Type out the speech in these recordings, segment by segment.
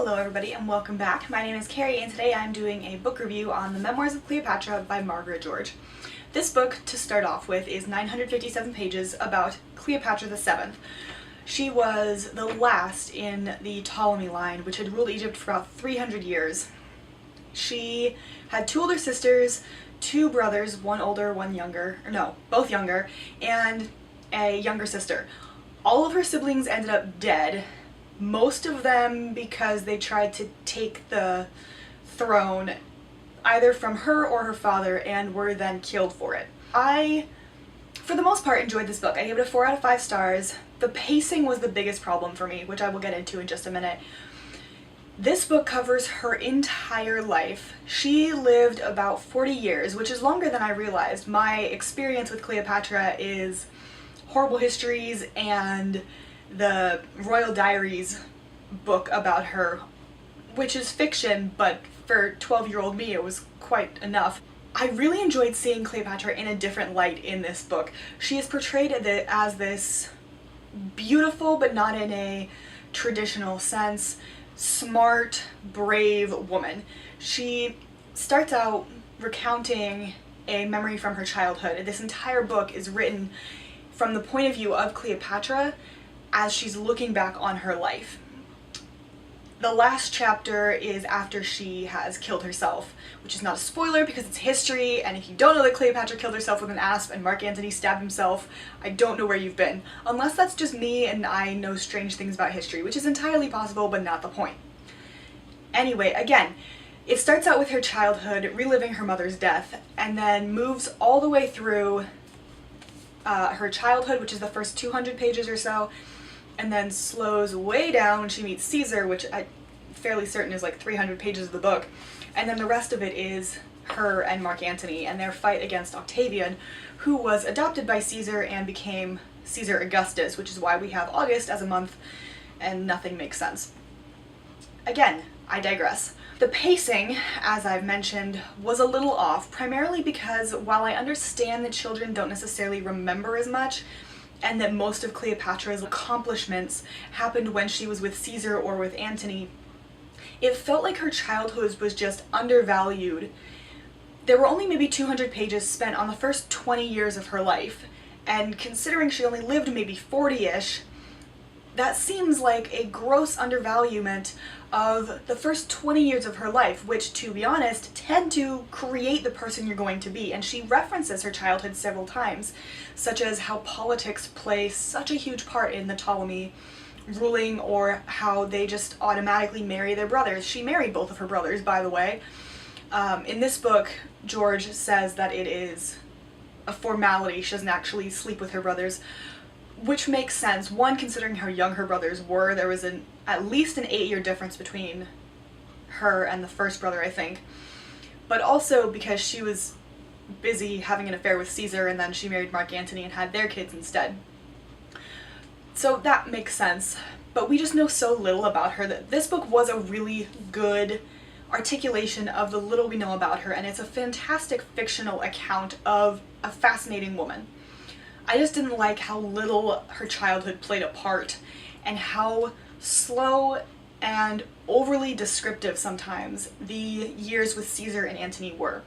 Hello everybody and welcome back. My name is Kari and today I'm doing a book review on the Memoirs of Cleopatra by Margaret George. This book, to start off with, is 957 pages about Cleopatra VII. She was the last in the Ptolemy line, which had ruled Egypt for about 300 years. She had two older sisters, two brothers, one older, one younger, or no, both younger, and a younger sister. All of her siblings ended up dead. Most of them because they tried to take the throne either from her or her father and were then killed for it. I, for the most part, enjoyed this book. I gave it a 4 out of 5 stars. The pacing was the biggest problem for me, which I will get into in just a minute. This book covers her entire life. She lived about 40 years, which is longer than I realized. My experience with Cleopatra is horrible histories and the Royal Diaries book about her, which is fiction, but for 12-year-old me it was quite enough. I really enjoyed seeing Cleopatra in a different light in this book. She is portrayed as this beautiful, but not in a traditional sense, smart, brave woman. She starts out recounting a memory from her childhood. This entire book is written from the point of view of Cleopatra as she's looking back on her life. The last chapter is after she has killed herself, which is not a spoiler because it's history, and if you don't know that Cleopatra killed herself with an asp and Mark Antony stabbed himself, I don't know where you've been. Unless that's just me and I know strange things about history, which is entirely possible but not the point. Anyway, again, it starts out with her childhood, reliving her mother's death, and then moves all the way through her childhood, which is the first 200 pages or so, and then slows way down when she meets Caesar, which I'm fairly certain is like 300 pages of the book, and then the rest of it is her and Mark Antony and their fight against Octavian, who was adopted by Caesar and became Caesar Augustus, which is why we have August as a month and nothing makes sense. Again, I digress. The pacing, as I've mentioned, was a little off, primarily because while I understand that children don't necessarily remember as much, and that most of Cleopatra's accomplishments happened when she was with Caesar or with Antony, it felt like her childhood was just undervalued. There were only maybe 200 pages spent on the first 20 years of her life, and considering she only lived maybe 40-ish, that seems like a gross undervaluement of the first 20 years of her life, which, to be honest, tend to create the person you're going to be. And she references her childhood several times, such as how politics play such a huge part in the Ptolemy ruling, or how they just automatically marry their brothers. She married both of her brothers, by the way. In this book, George says that it is a formality. She doesn't actually sleep with her brothers, which makes sense. One, considering how young her brothers were. There was at least an 8-year difference between her and the first brother, I think. But also because she was busy having an affair with Caesar, and then she married Mark Antony and had their kids instead. So that makes sense. But we just know so little about her that this book was a really good articulation of the little we know about her, and it's a fantastic fictional account of a fascinating woman. I just didn't like how little her childhood played a part, and how slow and overly descriptive sometimes the years with Caesar and Antony were.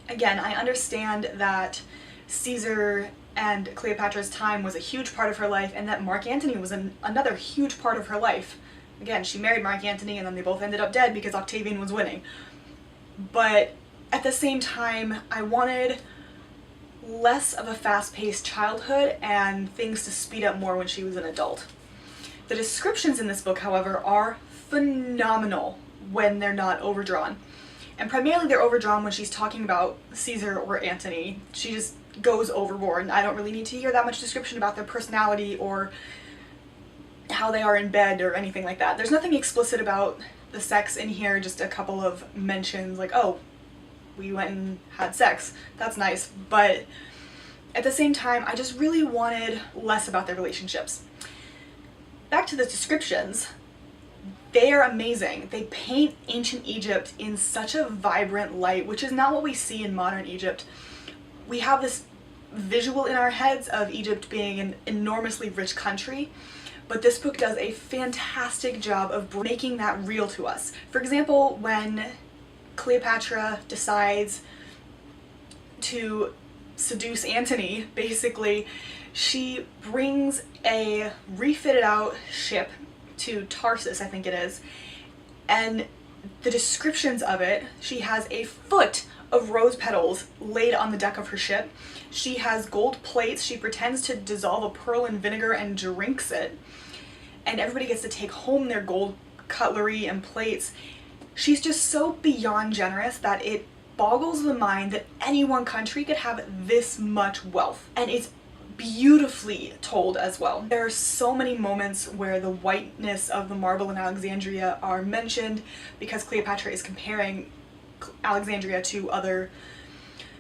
Again, I understand that Caesar and Cleopatra's time was a huge part of her life, and that Mark Antony was another huge part of her life. Again, she married Mark Antony and then they both ended up dead because Octavian was winning. But at the same time, I wanted less of a fast-paced childhood and things to speed up more when she was an adult. The descriptions in this book, however, are phenomenal when they're not overdrawn. And primarily they're overdrawn when she's talking about Caesar or Antony. She just goes overboard, and I don't really need to hear that much description about their personality or how they are in bed or anything like that. There's nothing explicit about the sex in here, just a couple of mentions like, oh, we went and had sex. That's nice. But at the same time, I just really wanted less about their relationships. Back to the descriptions. They are amazing. They paint ancient Egypt in such a vibrant light, which is not what we see in modern Egypt. We have this visual in our heads of Egypt being an enormously rich country, but this book does a fantastic job of making that real to us. For example, when Cleopatra decides to seduce Antony, basically, she brings a refitted out ship to Tarsus, I think it is, and the descriptions of it, she has a foot of rose petals laid on the deck of her ship. She has gold plates. She pretends to dissolve a pearl in vinegar and drinks it. And everybody gets to take home their gold cutlery and plates. She's just so beyond generous that it boggles the mind that any one country could have this much wealth. And it's beautifully told as well. There are so many moments where the whiteness of the marble in Alexandria are mentioned because Cleopatra is comparing Alexandria to other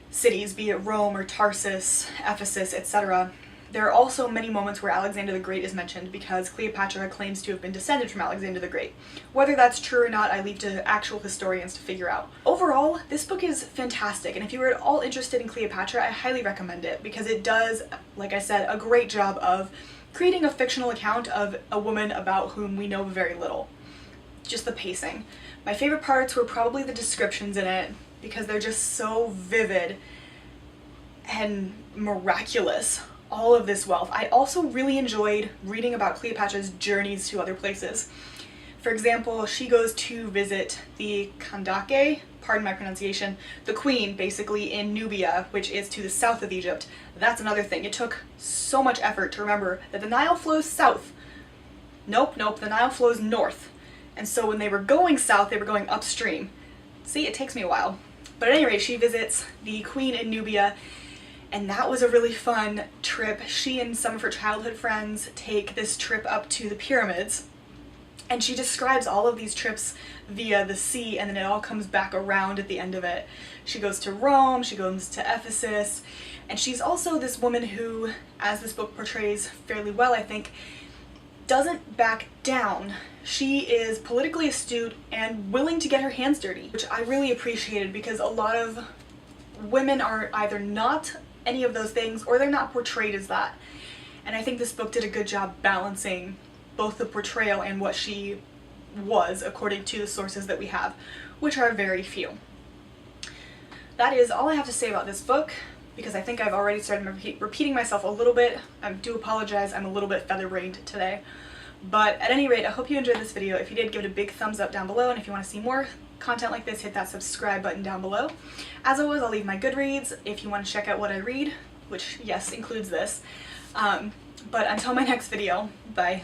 cities, be it Rome or Tarsus, Ephesus, etc. There are also many moments where Alexander the Great is mentioned because Cleopatra claims to have been descended from Alexander the Great. Whether that's true or not, I leave to actual historians to figure out. Overall, this book is fantastic, and if you were at all interested in Cleopatra, I highly recommend it because it does, like I said, a great job of creating a fictional account of a woman about whom we know very little. Just the pacing. My favorite parts were probably the descriptions in it because they're just so vivid and miraculous. All of this wealth. I also really enjoyed reading about Cleopatra's journeys to other places. For example, she goes to visit the Kandake, pardon my pronunciation, the queen basically in Nubia, which is to the south of Egypt. That's another thing. It took so much effort to remember that the Nile flows south. Nope, the Nile flows north. And so when they were going south, they were going upstream. See, it takes me a while. But at any rate, she visits the queen in Nubia, and that was a really fun trip. She and some of her childhood friends take this trip up to the pyramids, and she describes all of these trips via the sea, and then it all comes back around at the end of it. She goes to Rome, she goes to Ephesus, and she's also this woman who, as this book portrays fairly well, I think, doesn't back down. She is politically astute and willing to get her hands dirty, which I really appreciated because a lot of women are either not any of those things or they're not portrayed as that. And I think this book did a good job balancing both the portrayal and what she was according to the sources that we have, which are very few. That is all I have to say about this book because I think I've already started repeating myself a little bit. I do apologize, I'm a little bit featherbrained today. But at any rate, I hope you enjoyed this video. If you did, give it a big thumbs up down below, and if you want to see more content like this, hit that subscribe button down below. As always, I'll leave my Goodreads if you want to check out what I read, which, yes, includes this. But until my next video, bye.